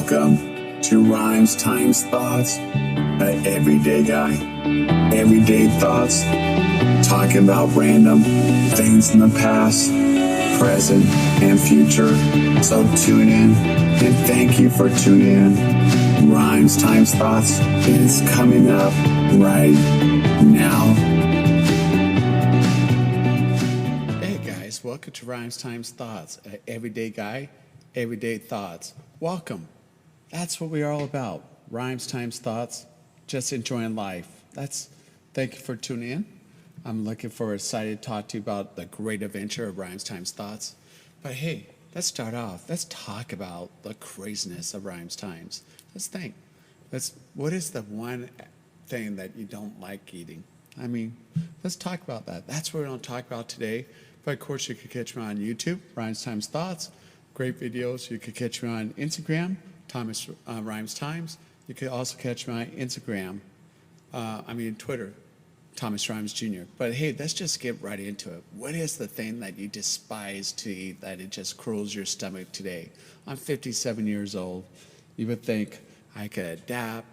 Welcome to Rhymes Times Thoughts, an everyday guy, everyday thoughts, talking about random things in the past, present, and future. So tune in, and thank you for tuning in. Rhymes Times Thoughts is coming up right now. Hey guys, welcome to Rhymes Times Thoughts, an everyday guy, everyday thoughts. Welcome. That's what we're all about. Rhymes times thoughts, just enjoying life. Thank you for tuning in. I'm looking forward, excited to talk to you about the great adventure of Rhymes times thoughts. But hey, let's start off. Let's talk about the craziness of Rhymes times. Let's think. What is the one thing that you don't like eating? I mean, let's talk about that. That's what we're going to talk about today. But of course, you can catch me on YouTube, Rhymes times thoughts. Great videos. You can catch me on Instagram, Thomas Rhymes Times. You can also catch me on Instagram, Twitter, Thomas Rhymes Jr. But hey, let's just get right into it. What is the thing that you despise to eat that it just cruels your stomach today? I'm 57 years old. You would think I could adapt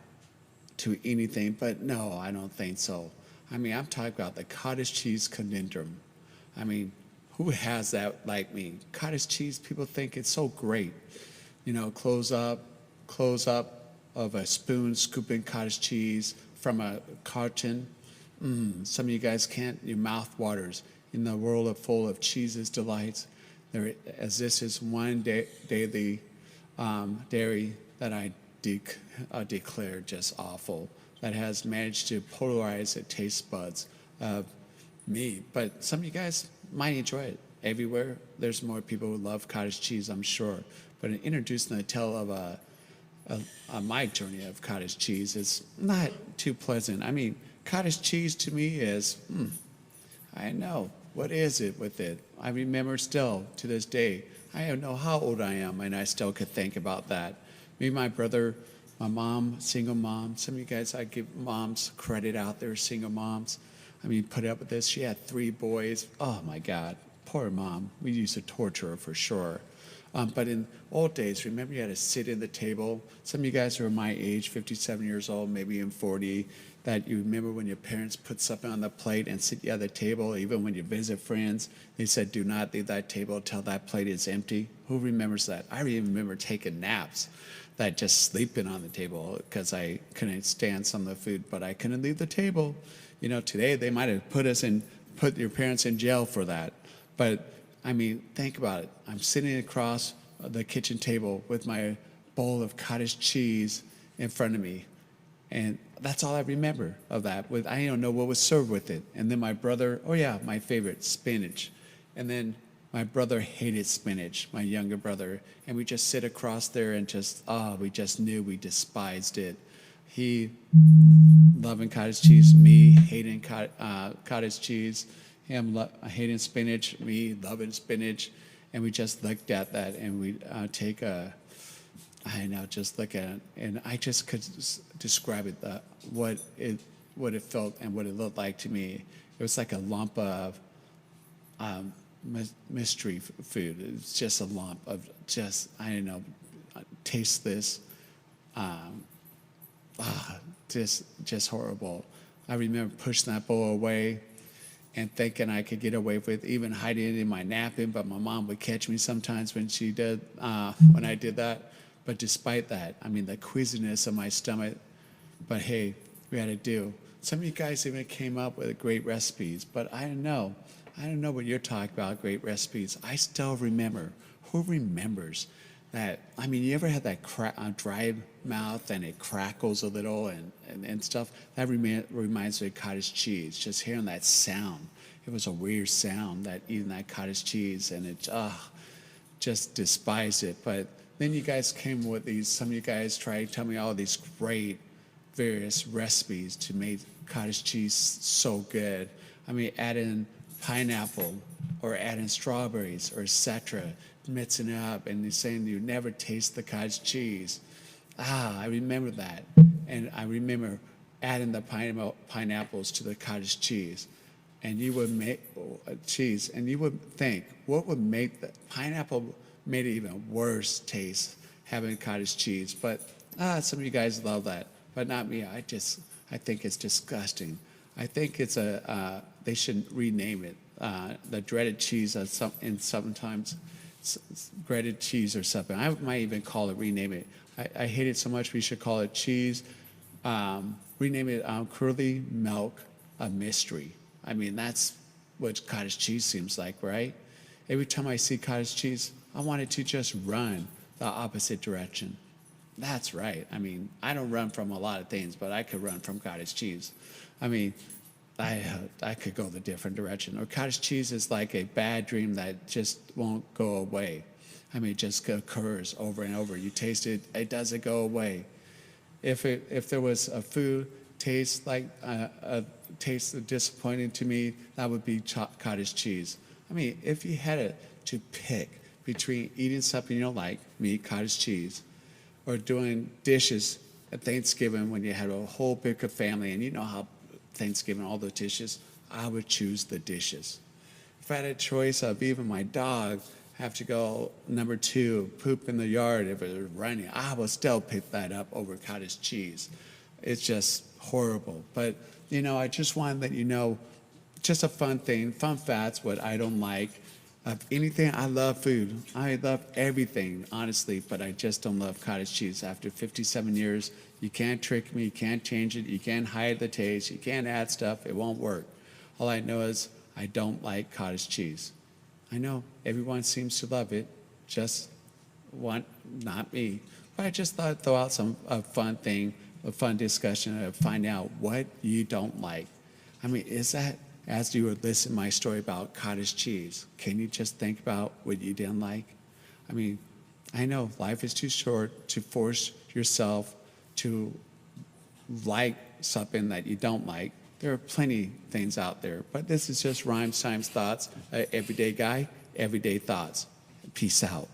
to anything, but no, I don't think so. I'm talking about the cottage cheese conundrum. Who has that like me? Cottage cheese, people think it's so great. You know, close up of a spoon, scooping cottage cheese from a carton. Some of you guys can't, your mouth waters. In the world full of cheeses, delights, as this is one daily dairy that I declare just awful, that has managed to polarize the taste buds of me. But some of you guys might enjoy it. Everywhere, there's more people who love cottage cheese, I'm sure. But in introducing the tale of my journey of cottage cheese is not too pleasant. Cottage cheese to me is, I know, what is it with it? I remember still, to this day, I don't know how old I am, and I still could think about that. Me, my brother, my mom, single mom. Some of you guys, I give moms credit out there, single moms. Put up with this. She had 3 boys. Oh, my God. Poor mom. We used to torture her for sure. But in old days, remember you had to sit in the table. Some of you guys are my age, 57 years old, maybe in 40, that you remember when your parents put something on the plate and sit you at the table, even when you visit friends, they said, do not leave that table until that plate is empty. Who remembers that? I even remember taking naps, that just sleeping on the table because I couldn't stand some of the food, but I couldn't leave the table. You know, today they might have put your parents in jail for that. But think about it. I'm sitting across the kitchen table with my bowl of cottage cheese in front of me. And that's all I remember of that. I don't know what was served with it. And then my brother, my favorite, spinach. And then my brother hated spinach, my younger brother. And we just sit across there and we just knew we despised it. He loving cottage cheese, me hating cottage cheese, him hating spinach, me loving spinach, and we just looked at that and we just look at it, and I just could describe it, what it felt and what it looked like to me. It was like a lump of mystery food. It's just a lump of tasteless. Just horrible. I remember pushing that bowl away and thinking I could get away with even hiding it in my napkin, but my mom would catch me sometimes when I did that. But despite that, the queasiness of my stomach, but hey, we had to do. Some of you guys even came up with great recipes, but I don't know what you're talking about, great recipes. I still remember. Who remembers that? You ever had that dry mouth and it crackles a little and stuff? That reminds me of cottage cheese. Just hearing that sound. It was a weird sound, that eating that cottage cheese, and it just despised it. But then you guys came with these. Some of you guys tried to tell me all these great various recipes to make cottage cheese so good. Adding pineapple or adding strawberries or etc., mixing it up, and you're saying you never taste the cottage cheese. I remember that. And I remember adding the pineapples to the cottage cheese. And you would make cheese, and you would think, what would make the pineapple made it even worse taste? having cottage cheese. But some of you guys love that, but not me. I think it's disgusting. I think it's they should rename it the dreaded cheese sometimes breaded cheese or something. I might even call it, rename it. I hate it so much. We should call it cheese. Rename it Curdling Milk, a mystery. I mean, that's what cottage cheese seems like, right? Every time I see cottage cheese, I want it to just run the opposite direction. That's right. I mean, I don't run from a lot of things, but I could run from cottage cheese. I mean, I could go the different direction. Or cottage cheese is like a bad dream that just won't go away. I mean, it just occurs over and over. You taste it, it doesn't go away. If there was a food taste like taste disappointing to me, that would be cottage cheese. I mean, if you had to pick between eating something you don't like, meat, cottage cheese, or doing dishes at Thanksgiving when you had a whole big family, and you know how Thanksgiving, all the dishes, I would choose the dishes. If I had a choice of even my dog have to go number 2, poop in the yard if it was running, I would still pick that up over cottage cheese. It's just horrible. But, you know, I just want to let you know, just a fun thing, fun facts, what I don't like. Of anything, I love food. I love everything, honestly, but I just don't love cottage cheese. After 57 years, you can't trick me, you can't change it, you can't hide the taste, you can't add stuff, it won't work. All I know is I don't like cottage cheese. I know everyone seems to love it, just not me. But I just thought I'd throw out a fun thing, a fun discussion, to find out what you don't like. I mean, is that, as you would listen to my story about cottage cheese, can you just think about what you didn't like? I mean, I know life is too short to force yourself to like something that you don't like. There are plenty of things out there, but this is just Rhymes Times Thoughts, everyday guy, everyday thoughts. Peace out.